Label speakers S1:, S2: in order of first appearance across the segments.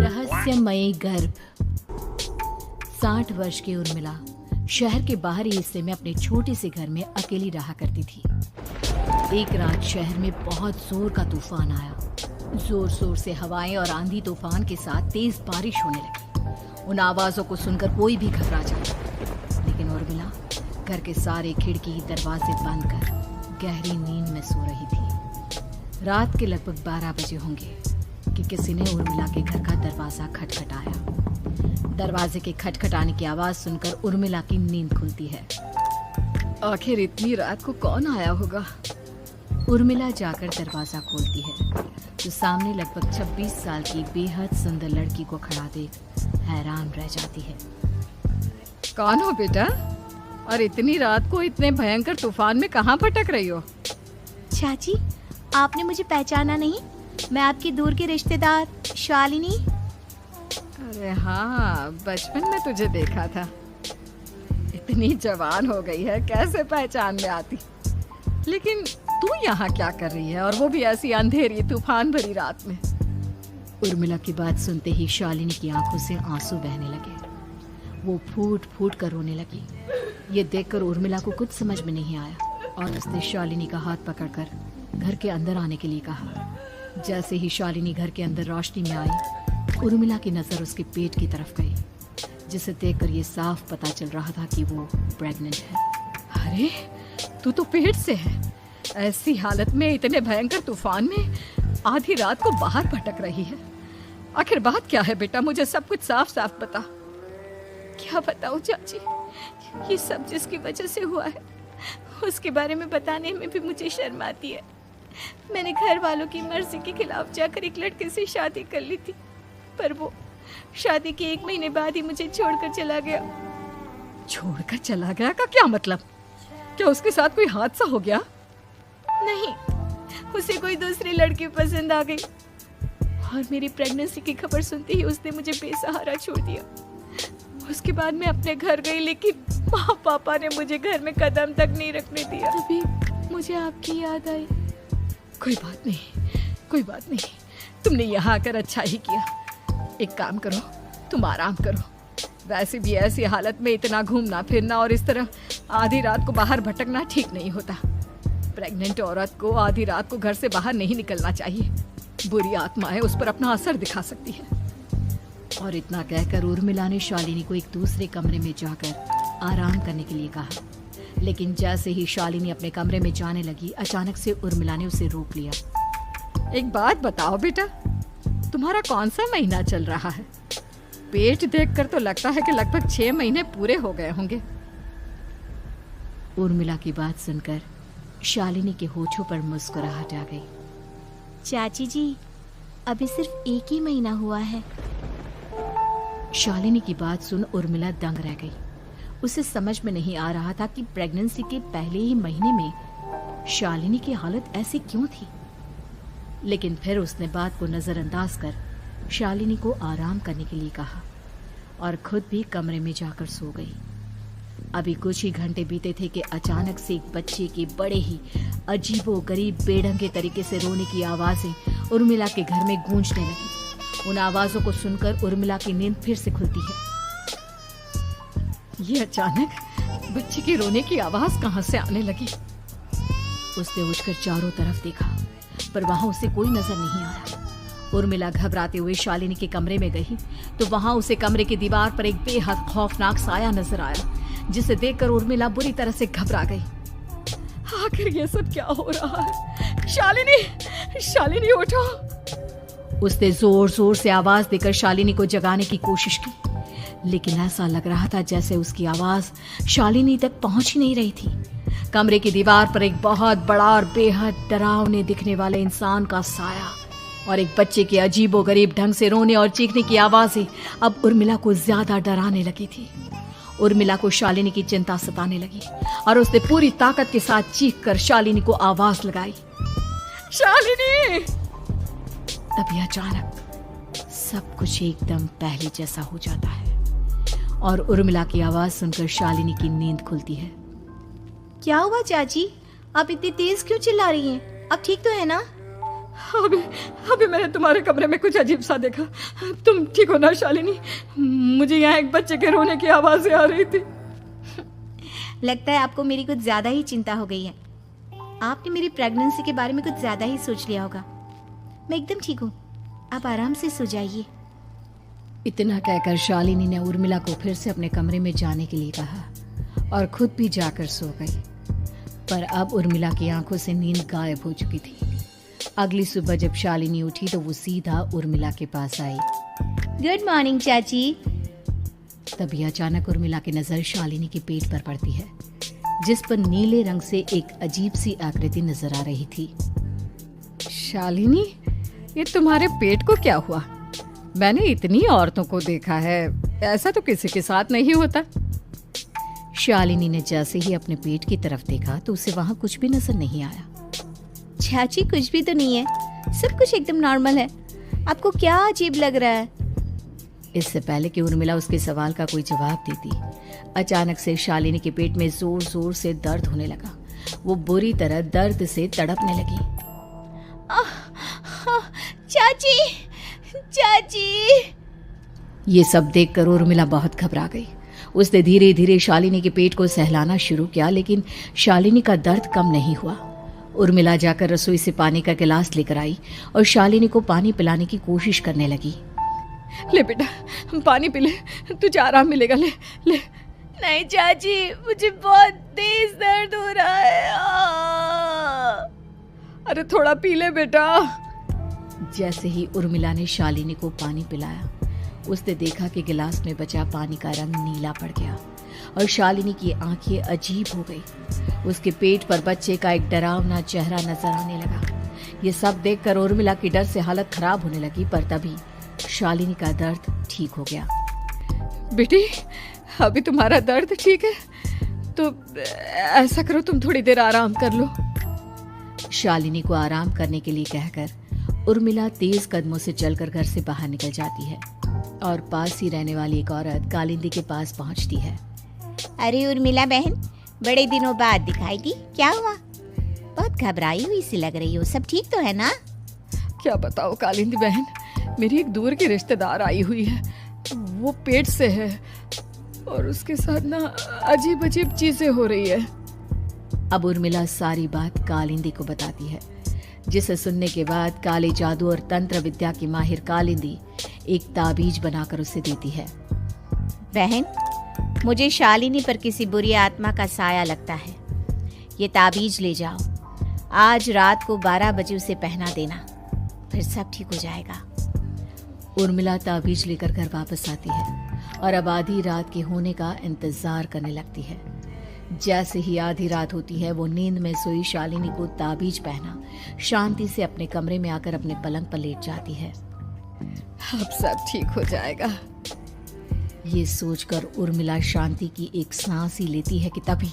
S1: रहस्यमयी गर्भ। 60 वर्ष की उर्मिला शहर के बाहरी हिस्से में अपने छोटे से घर में अकेली रहा करती थी। एक रात शहर में बहुत जोर का तूफान आया। जोर जोर से हवाएं और आंधी तूफान के साथ तेज बारिश होने लगी। उन आवाजों को सुनकर कोई भी घबरा जाता, लेकिन उर्मिला घर के सारे खिड़की दरवाजे बंद कर गहरी नींद में सो रही थी। रात के लगभग 12 बजे होंगे कि किसी ने उर्मिला के घर का दरवाजा खटखटाया। दरवाजे के खटखटाने की आवाज सुनकर उर्मिला की नींद खुलती है। आखिर इतनी रात को कौन आया होगा? उर्मिला जाकर दरवाजा खोलती है तो सामने लगभग 26 साल की बेहद सुंदर लड़की को खड़ा देख हैरान रह जाती है। कौन हो बेटा, और इतनी रात को इतने भयंकर तूफान में कहाँ भटक रही हो?
S2: चाची, आपने मुझे पहचाना नहीं? मैं आपकी दूर की रिश्तेदार शालिनी।
S1: अरे हाँ, बचपन में तुझे देखा था। इतनी जवान हो गई है, कैसे पहचान में आती। लेकिन तू यहाँ क्या कर रही है, और वो भी ऐसी अंधेरी तूफान भरी रात में? उर्मिला की बात सुनते ही शालिनी की आंखों से आंसू बहने लगे। वो फूट फूट कर रोने लगी। ये देखकर उर्मिला को कुछ समझ में नहीं आया और उसने शालिनी का हाथ पकड़कर घर के अंदर आने के लिए कहा। जैसे ही शालिनी घर के अंदर रोशनी में आई, उर्मिला की नजर उसके पेट की तरफ गई, जिसे देखकर ये साफ पता चल रहा था कि वो प्रेग्नेंट है। अरे, तू तो पेट से है। ऐसी हालत में इतने भयंकर तूफान में आधी रात को बाहर भटक रही है। आखिर बात क्या है बेटा, मुझे सब कुछ साफ साफ बता।
S2: क्या बताऊं चाची, ये सब जिसकी वजह से हुआ है उसके बारे में बताने में भी मुझे शर्म आती है। मैंने घर वालों की मर्जी के खिलाफ जाकर एक लड़के से शादी कर ली थी, पर वो शादी के 1 महीने बाद ही मुझे छोड़कर चला गया।
S1: छोड़कर चला गया का क्या मतलब? क्या उसके साथ कोई हादसा हो गया?
S2: नहीं, उसे कोई दूसरी लड़की पसंद आ गई और मेरी प्रेगनेंसी की खबर सुनते ही उसने मुझे बेसहारा छोड़ दिया। उसके बाद मैं अपने घर गई, लेकिन माँ पापा ने मुझे घर में कदम तक नहीं रखने दिया। तभी मुझे आपकी याद आई।
S1: कोई बात नहीं, तुमने यहाँ आकर अच्छा ही किया। एक काम करो, तुम आराम करो। वैसे भी ऐसी हालत में इतना घूमना फिरना और इस तरह आधी रात को बाहर भटकना ठीक नहीं होता। प्रेग्नेंट औरत को आधी रात को घर से बाहर नहीं निकलना चाहिए। बुरी आत्माएं उस पर अपना असर दिखा सकती है। और इतना कहकर उर्मिला ने शालिनी को एक दूसरे कमरे में जाकर आराम करने के लिए कहा। लेकिन जैसे ही शालिनी अपने कमरे में जाने लगी, अचानक से उर्मिला ने उसे रोक लिया। एक बात बताओ बेटा, तुम्हारा कौन सा महीना चल रहा है? पेट देखकर तो लगता है कि लगभग 6 महीने पूरे हो गए होंगे। उर्मिला की बात सुनकर शालिनी के होठों पर मुस्कुराहट आ गई।
S2: चाची जी, अभी सिर्फ 1 ही महीना हुआ है।
S1: शालिनी की बात सुन उर्मिला दंग रह गई। उसे समझ में नहीं आ रहा था कि प्रेगनेंसी के पहले ही महीने में शालिनी की हालत ऐसी क्यों थी। लेकिन फिर उसने बात को नजरअंदाज कर शालिनी को आराम करने के लिए कहा और खुद भी कमरे में जाकर सो गई। अभी कुछ ही घंटे बीते थे कि अचानक से एक बच्चे के बड़े ही अजीबोगरीब बेढंगे तरीके से रोने की आवाजें उर्मिला के घर में गूंजने लगी। उन आवाजों को सुनकर उर्मिला की नींद फिर से खुलती है। ये अचानक बच्चे के रोने की आवाज कहां से आने लगी? उसने उठकर चारों तरफ देखा, पर वहां उसे कोई नजर नहीं आया। उर्मिला घबराते हुए शालिनी के कमरे में गई तो वहां उसे कमरे की दीवार पर एक बेहद खौफनाक साया नजर आया, जिसे देखकर उर्मिला बुरी तरह से घबरा गई। आखिर ये सब क्या हो रहा है? शालिनी उठो! उसने जोर जोर से आवाज देकर शालिनी को जगाने की कोशिश की, लेकिन ऐसा लग रहा था जैसे उसकी आवाज शालिनी तक पहुंच ही नहीं रही थी। कमरे की दीवार पर एक बहुत बड़ा और बेहद डरावने दिखने वाले इंसान का साया और एक बच्चे के अजीबोगरीब ढंग से रोने और चीखने की आवाजें अब उर्मिला को ज्यादा डराने लगी थी। उर्मिला को शालिनी की चिंता सताने लगी और उसने पूरी ताकत के साथ चीखकर शालिनी को आवाज लगाई, शालिनी! तभी अचानक सब कुछ एकदम पहले जैसा हो जाता है और उर्मिला की आवाज सुनकर शालिनी की नींद खुलती है।
S2: क्या हुआ चाची, आप इतनी तेज क्यों चिल्ला रही हैं? अब ठीक तो है ना?
S3: अभी अभी मैंने तुम्हारे कमरे में कुछ अजीब सा देखा। तुम ठीक हो ना शालिनी? मुझे यहाँ एक बच्चे के रोने की आवाज़ें आ रही थी।
S2: लगता है आपको मेरी कुछ ज़्यादा ही चिंता हो गई है। आपने मेरी प्रेगनेंसी के बारे में कुछ ज़्यादा ही सोच लिया होगा। मैं एकदम ठीक हूँ, आप आराम से सो जाइए।
S1: इतना कहकर शालिनी ने उर्मिला को फिर से अपने कमरे में जाने के लिए कहा और खुद भी जाकर सो गई। पर अब उर्मिला की आंखों से नींद गायब हो चुकी थी। अगली सुबह जब शालिनी उठी तो वो सीधा उर्मिला के पास आई।
S2: गुड मॉर्निंग चाची।
S1: तभी अचानक उर्मिला की नजर शालिनी के पेट पर पड़ती है, जिस पर नीले रंग से एक अजीब सी आकृति नजर आ रही थी।
S3: शालिनी, ये तुम्हारे पेट को क्या हुआ? मैंने इतनी औरतों को देखा है, ऐसा तो किसी के साथ नहीं होता।
S1: शालिनी ने जैसे ही अपने पेट की तरफ देखा तो उसे वहां कुछ भी नजर नहीं आया।
S2: चाची कुछ भी तो नहीं है, सब कुछ एकदम नॉर्मल है। आपको क्या अजीब लग रहा है?
S1: इससे पहले कि उर्मिला उसके सवाल का कोई जवाब देती, अचानक से शालिनी के पेट में जोर जोर से दर्द होने लगा। वो बुरी तरह दर्द से तड़पने लगी।
S2: चाची, चाची।
S1: ये सब देखकर उर्मिला बहुत घबरा गई। उसने धीरे धीरे शालिनी के पेट को सहलाना शुरू किया, लेकिन शालिनी का दर्द कम नहीं हुआ। उर्मिला जाकर रसोई से पानी का गिलास लेकर आई और शालिनी को पानी पिलाने की कोशिश करने लगी।
S3: ले बेटा, पानी पी ले, तुझे आराम मिलेगा। ले ले।
S2: नहीं चाची, मुझे बहुत तेज दर्द हो रहा है।
S3: अरे थोड़ा पी ले बेटा।
S1: जैसे ही उर्मिला ने शालिनी को पानी पिलाया, उसने देखा कि गिलास में बचा पानी का रंग नीला पड़ गया और शालिनी की आंखें अजीब हो गई। उसके पेट पर बच्चे का एक डरावना चेहरा नजर आने लगा। ये सब देखकर उर्मिला की डर से हालत खराब होने लगी, पर तभी शालिनी का दर्द ठीक हो गया।
S3: बेटी, अभी तुम्हारा दर्द ठीक है तो ऐसा करो, तुम थोड़ी देर आराम कर लो।
S1: शालिनी को आराम करने के लिए कहकर उर्मिला तेज कदमों से चलकर घर से बाहर निकल जाती है और पास ही रहने वाली एक औरत कालिंदी के पास पहुंचती है।
S2: अरे उर्मिला बहन, बड़े दिनों बाद दिखाई दी, क्या हुआ? बहुत घबराई हुई सी लग रही हो, सब ठीक तो है ना?
S3: क्या बताओ कालिंदी बहन, मेरी एक दूर की रिश्तेदार आई हुई है। वो पेट से है और उसके साथ ना अजीब अजीब चीजें हो रही है।
S1: अब उर्मिला सारी बात कालिंदी को बताती है, जिसे सुनने के बाद काले जादू और तंत्र विद्या की माहिर कालिंदी एक ताबीज बनाकर उसे देती है।
S2: बहन, मुझे शालिनी पर किसी बुरी आत्मा का साया लगता है। ये ताबीज ले जाओ, आज रात को 12 बजे उसे पहना देना, फिर सब ठीक हो जाएगा।
S1: उर्मिला ताबीज लेकर घर वापस आती है और अब आधी रात के होने का इंतजार करने लगती है। जैसे ही आधी रात होती है, वो नींद में सोई शालिनी को ताबीज पहना शांति से अपने कमरे में आकर अपने पलंग पर लेट जाती है।
S3: अब सब ठीक हो जाएगा।
S1: ये सोचकर उर्मिला शांति की एक सांस ही लेती है कि तभी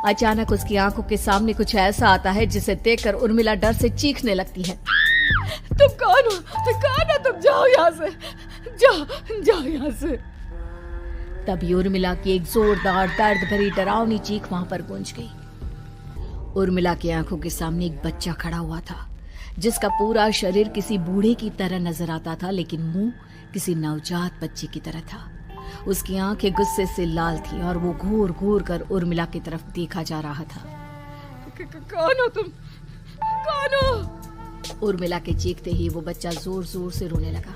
S1: अचानक उसकी आंखों के सामने कुछ ऐसा आता है जिसे देखकर उर्मिला डर से चीखने लगती है।
S3: तुम कौन हो? कौन हो तुम? जाओ यहाँ से, जाओ जाओ यहाँ से।
S1: तभी उर्मिला की एक जोरदार दर्द भरी डरावनी चीख वहां पर गूंज गई। उर्मिला की आंखों के सामने एक बच्चा खड़ा हुआ था, जिसका पूरा शरीर किसी बूढ़े की तरह नजर आता था, लेकिन मुंह किसी नवजात बच्चे की तरह था। उसकी आंखें गुस्से से लाल थी और वो घूर घूर कर उर्मिला की तरफ देखा जा रहा था।
S3: कौन हो तुम? कौन हो?
S1: उर्मिला के चीखते ही वो बच्चा जोर जोर से रोने लगा।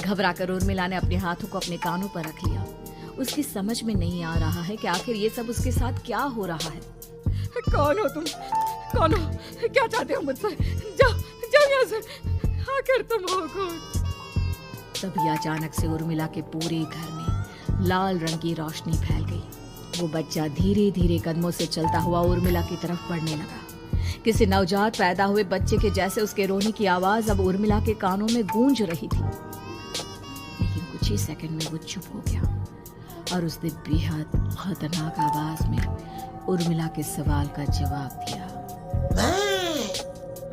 S1: घबराकर उर्मिला ने अपने हाथों को अपने कानों पर रख लिया। उसकी समझ में नहीं आ रहा है कि आखिर ये सब उसके साथ क्या हो रहा है।
S3: कौन हो तुम? कौन हो? क्या चाहते हो मुझसे? जाओ जाओ यहाँ से, आखिर तुम हो कौन?
S1: तभी अचानक से उर्मिला के पूरे घर में लाल रंग की रोशनी फैल गई। वो बच्चा धीरे धीरे कदमों से चलता हुआ उर्मिला की तरफ बढ़ने लगा। किसी नवजात पैदा हुए बच्चे के जैसे उसके रोने की आवाज अब उर्मिला के कानों में गूंज रही थी। लेकिन कुछ ही सेकंड में वो चुप हो गया और उसने बेहद खतरनाक आवाज में उर्मिला के सवाल का जवाब दिया।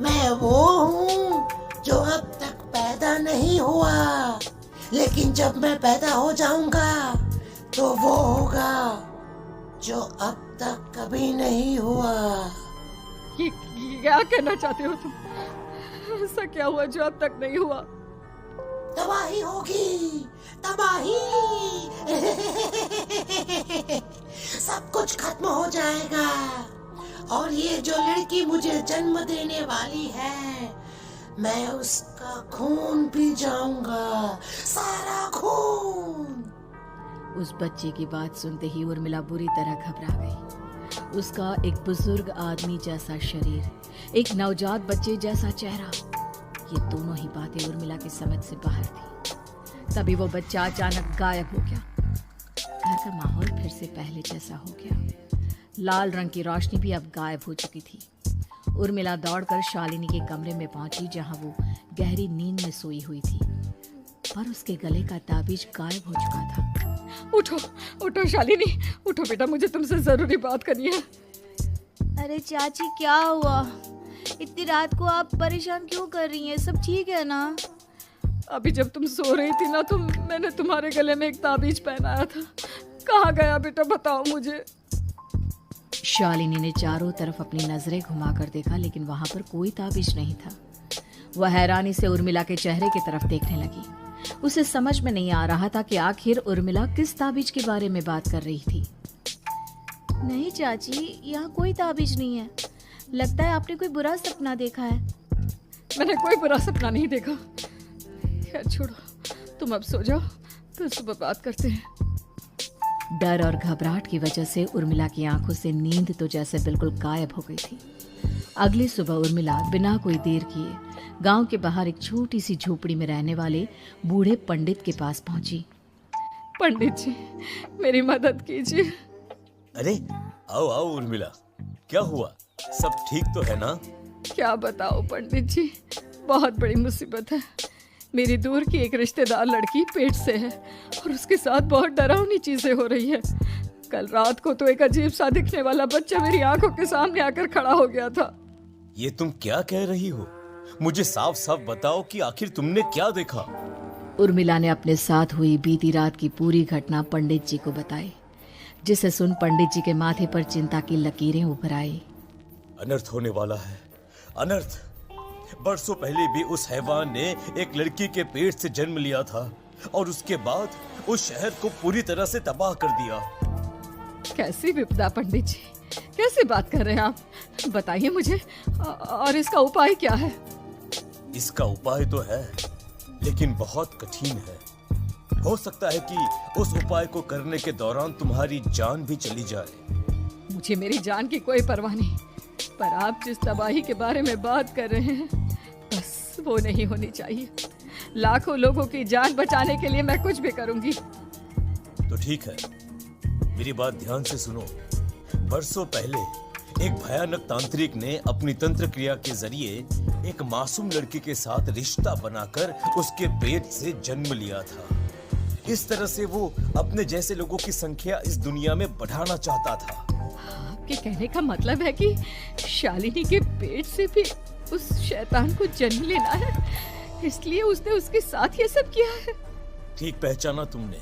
S4: मैं वो हूँ जो अब तक पैदा नहीं हुआ, लेकिन जब मैं पैदा हो जाऊंगा तो वो होगा जो अब तक कभी नहीं हुआ।
S3: ये क्या कहना चाहते हो तुम? ऐसा क्या हुआ जो अब तक नहीं हुआ?
S4: तबाही होगी, तबाही। सब कुछ खत्म हो जाएगा और ये जो लड़की मुझे जन्म देने वाली है, मैं उसका खून पी जाऊंगा, सारा खून।
S1: उस बच्चे की बात सुनते ही उर्मिला बुरी तरह घबरा गई। उसका एक बुजुर्ग आदमी जैसा शरीर, एक नवजात बच्चे जैसा चेहरा, ये दोनों ही बातें उर्मिला की समझ से बाहर थी। तभी वो बच्चा अचानक गायब हो गया। घर का माहौल फिर से पहले जैसा हो गया। लाल रंग की रोशनी भी अब गायब हो चुकी थी। उर्मिला दौड़कर शालिनी के कमरे में पहुंची, जहां वो गहरी नींद में सोई हुई थी, पर उसके गले का ताबीज गायब हो चुका था।
S3: उठो उठो शालिनी, उठो बेटा, मुझे तुमसे जरूरी बात करनी है।
S2: अरे चाची क्या हुआ? इतनी रात को आप परेशान क्यों कर रही हैं? सब ठीक है ना?
S3: अभी जब तुम सो रही थी ना, तो मैंने तुम्हारे गले में एक ताबीज पहनाया था। कहाँ गया बेटा, बताओ मुझे।
S1: शालिनी ने चारों तरफ अपनी नजरें घुमाकर देखा, लेकिन वहां पर कोई ताबीज नहीं था। वह हैरानी से उर्मिला के चेहरे की तरफ देखने लगी। उसे समझ में नहीं आ रहा था कि आखिर उर्मिला किस ताबीज के बारे में बात कर रही थी।
S2: नहीं चाची, यहाँ कोई ताबीज नहीं है। लगता है आपने कोई बुरा सपना देखा है।
S3: मैंने कोई बुरा सपना नहीं देखा। खैर छोड़ो, तुम अब सो जाओ, फिर सुबह बात करते हैं।
S1: डर और घबराहट की वजह से उर्मिला की आंखों से नींद तो जैसे बिल्कुल गायब हो गई थी। अगली सुबह उर्मिला बिना कोई देर किए गांव के बाहर एक छोटी सी झोपड़ी में रहने वाले बूढ़े पंडित के पास पहुंची।
S3: पंडित जी, मेरी मदद कीजिए।
S5: अरे आओ आओ उर्मिला, क्या हुआ? सब ठीक तो है ना?
S3: क्या बताओ पंडित जी, बहुत बड़ी मुसीबत है। मेरी दूर की एक रिश्तेदार लड़की पेट से है और उसके साथ बहुत डरावनी चीजें हो रही है। कल रात को तो एक अजीब सा दिखने वाला बच्चा मेरी आंखों के सामने आकर खड़ा हो गया था।
S5: ये तुम क्या कह रही हो? मुझे साफ साफ बताओ कि आखिर तुमने क्या देखा?
S1: उर्मिला ने अपने साथ हुई बीती रात की पूरी घटना पंडित जी को बताई, जिसे सुन पंडित जी के माथे पर चिंता की लकीरें उभर आई।
S5: अनर्थ होने वाला है, अनर्थ। बरसों पहले भी उस हैवान ने एक लड़की के पेट से जन्म लिया था और उसके बाद उस शहर को पूरी तरह से तबाह कर दिया।
S3: कैसी विपदा पंडित जी, कैसी बात कर रहे हैं आप? बताइए मुझे, और इसका उपाय क्या है?
S5: इसका उपाय तो है, लेकिन बहुत कठिन है। हो सकता है कि उस उपाय को करने के दौरान तुम्हारी जान भी चली जाए।
S3: मुझे मेरी जान की कोई परवाह नहीं, पर आप जिस तबाही के बारे में बात कर रहे हैं, बस वो नहीं होनी चाहिए। लाखों लोगों की जान बचाने के लिए मैं कुछ भी करूंगी।
S5: तो ठीक है, मेरी बात ध्यान से सुनो। बरसों पहले एक भयानक तांत्रिक ने अपनी तंत्र क्रिया के जरिए एक मासूम लड़की के साथ रिश्ता बनाकर उसके पेट से जन्म लिया था। इस तरह से वो अपने जैसे लोगों की संख्या इस दुनिया में बढ़ाना चाहता था।
S3: आपके कहने का मतलब है कि शालिनी के पेट से भी उस शैतान को जन्म लेना है, इसलिए उसने उसके साथ ये सब किया है।
S5: ठीक पहचाना तुमने।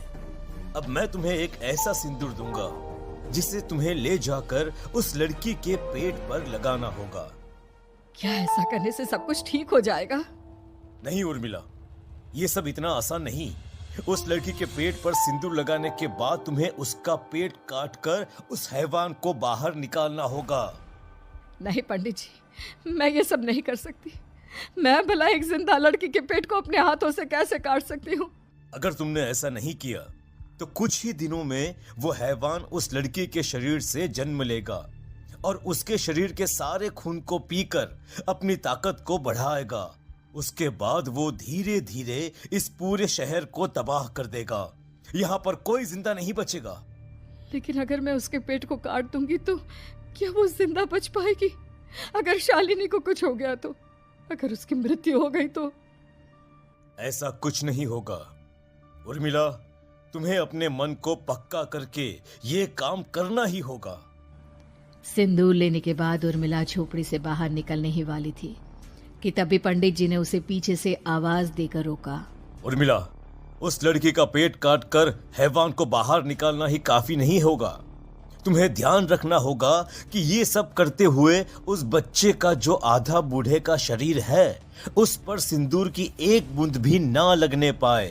S5: अब मैं तुम्हें एक ऐसा सिंदूर दूंगा जिसे तुम्हें ले जाकर उस लड़की के पेट पर लगाना होगा।
S3: क्या ऐसा करने से सब कुछ ठीक हो जाएगा?
S5: नहीं उर्मिला, ये सब इतना आसान नहीं। उस लड़की के पेट पर सिंदूर लगाने के बाद तुम्हें उसका पेट काटकर उस हैवान को बाहर निकालना होगा।
S3: नहीं पंडित जी, मैं ये सब नहीं कर सकती। मैं भला एक जिंदा लड़की के पेट को अपने हाथों से कैसे काट सकती हूँ?
S5: अगर तुमने ऐसा नहीं किया तो कुछ ही दिनों में वो हैवान उस लड़की के शरीर से जन्म लेगा और उसके शरीर के सारे खून को पीकर अपनी ताकत को बढ़ाएगा। उसके बाद वो धीरे धीरे इस पूरे शहर को तबाह कर देगा। यहाँ पर कोई जिंदा नहीं बचेगा।
S3: लेकिन अगर मैं उसके पेट को काट दूंगी तो क्या वो जिंदा बच पाएगी? अगर शालिनी को कुछ हो गया तो, अगर उसकी मृत्यु हो गई तो?
S5: ऐसा कुछ नहीं होगा उर्मिला, तुम्हें अपने मन को पक्का करके ये काम करना ही होगा।
S1: सिंदूर लेने के बाद उर्मिला झोपड़ी से बाहर निकलने ही वाली थी कि तभी पंडित जी ने उसे पीछे से आवाज देकर रोका।
S5: उर्मिला, उस लड़की का पेट काटकर हैवान को बाहर निकालना ही काफी नहीं होगा। तुम्हें ध्यान रखना होगा कि ये सब करते हुए उस बच्चे का जो आधा बूढ़े का शरीर है उस पर सिंदूर की एक बूंद भी ना लगने पाए,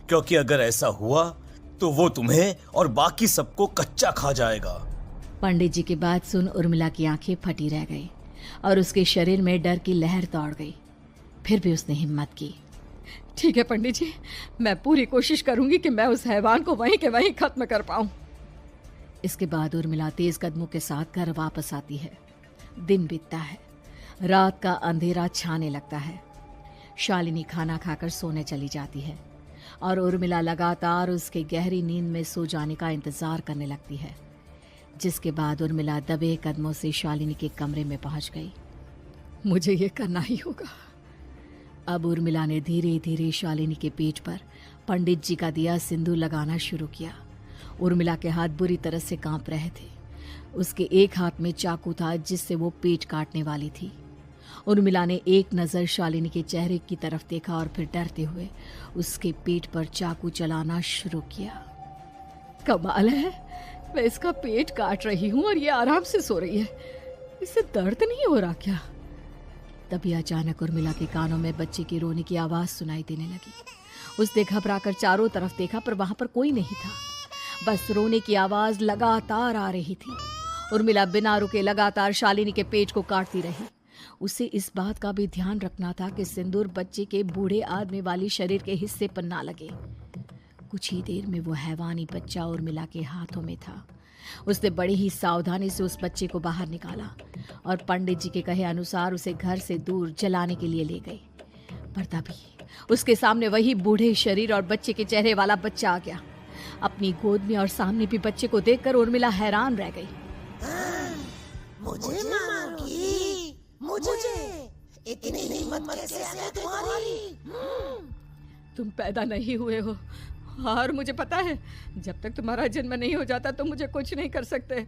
S5: क्योंकि अगर ऐसा हुआ तो वो तुम्हें और बाकी सबको कच्चा खा जाएगा।
S1: पंडित जी की बात सुन उर्मिला की आंखें फटी रह गई और उसके शरीर में डर की लहर दौड़ गई। फिर भी उसने हिम्मत की।
S3: ठीक है पंडित जी, मैं पूरी कोशिश करूंगी कि मैं उस हैवान को वहीं के वहीं खत्म कर पाऊं।
S1: इसके बाद उर्मिला तेज कदमों के साथ घर वापस आती है। दिन बीतता है, रात का अंधेरा छाने लगता है। शालिनी खाना खाकर सोने चली जाती है और उर्मिला लगातार उसके गहरी नींद में सो जाने का इंतजार करने लगती है, जिसके बाद उर्मिला दबे कदमों से शालिनी के कमरे में पहुंच गई।
S3: मुझे ये करना ही होगा।
S1: अब उर्मिला ने धीरे धीरे शालिनी के पेट पर पंडित जी का दिया सिंदूर लगाना शुरू किया। उर्मिला के हाथ बुरी तरह से कांप रहे थे। उसके एक हाथ में चाकू था जिससे वो पेट काटने वाली थी। उर्मिला ने एक नज़र शालिनी के चेहरे की तरफ देखा और फिर डरते हुए उसके पेट पर चाकू चलाना शुरू किया।
S3: कमाल है, मैं इसका पेट काट रही हूँ और ये आराम से सो रही है। इससे दर्द नहीं हो रहा क्या?
S1: तभी अचानक उर्मिला के कानों में बच्चे की रोने की आवाज सुनाई देने लगी। उसने घबराकर चारों तरफ देखा पर वहां पर कोई नहीं था। बस रोने की आवाज लगातार आ रही थी। उर्मिला बिना रुके लगातार शालिनी के पेट को काटती रही। उसे इस बात का भी ध्यान रखना था कि सिंदूर बच्चे के बूढ़े आदमी वाली शरीर के हिस्से पर ना लगे। कुछ ही देर में वो हैवानी बच्चा उर्मिला के हाथों में था। उसने बड़ी ही सावधानी से उस बच्चे को बाहर निकाला और पंडित जी के कहे अनुसार उसे घर से दूर जलाने के लिए ले गए। पर तभी उसके सामने वही बूढ़े शरीर और बच्चे के चेहरे वाला बच्चा आ गया। अपनी गोद में और सामने भी बच्चे को देखकर उर्मिला हैरान रह गई।
S4: मुझे मारोगी? मुझे इतनी हिम्मत कैसे आ गई तुम्हारी?
S3: तुम पैदा नहीं हुए हो और मुझे पता है जब तक तुम्हारा जन्म नहीं हो जाता तो मुझे कुछ नहीं कर सकते।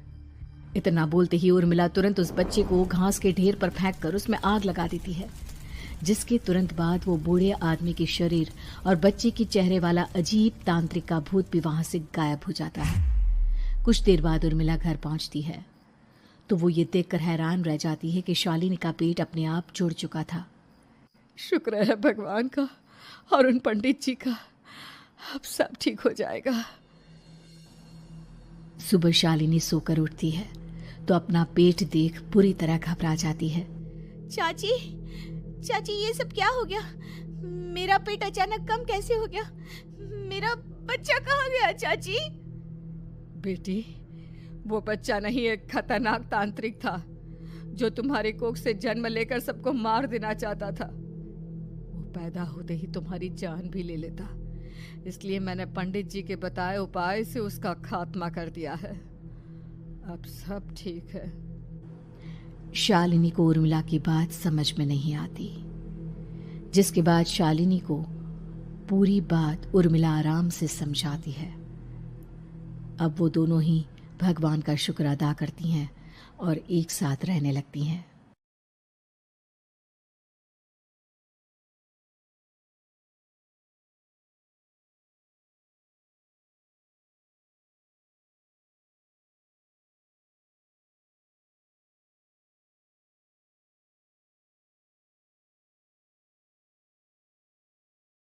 S1: इतना बोलते ही उर्मिला तुरंत उस बच्चे को घास के ढेर पर फेंककर उसमें आग लगा देती है, जिसके तुरंत बाद वो बूढ़े आदमी के शरीर और बच्चे के चेहरे वाला अजीब तांत्रिक का भूत भी वहां से गायब हो जाता है। कुछ देर बाद उर्मिला घर पहुंचती है तो वो ये देखकर हैरान रह जाती है कि शालिनी का पेट अपने आप जुड़ चुका था।
S3: शुक्र है भगवान का और उन पंडित जी का, अब सब ठीक हो जाएगा।
S1: सुबह शालिनी सोकर उठती है तो अपना पेट देख पूरी तरह घबरा जाती है।
S2: चाची, चाची ये सब क्या हो गया? मेरा पेट अचानक कम कैसे हो गया? मेरा बच्चा कहाँ गया चाची?
S3: बेटी, वो बच्चा नहीं, एक खतरनाक तांत्रिक था जो तुम्हारी कोख से जन्म लेकर सबको मार देना चाहता था। वो पैदा होते ही तुम्हारी जान भी ले लेता, इसलिए मैंने पंडित जी के बताए उपाय से उसका खात्मा कर दिया है। अब सब ठीक है।
S1: शालिनी को उर्मिला की बात समझ में नहीं आती, जिसके बाद शालिनी को पूरी बात उर्मिला आराम से समझाती है। अब वो दोनों ही भगवान का शुक्र अदा करती हैं और एक साथ रहने लगती हैं।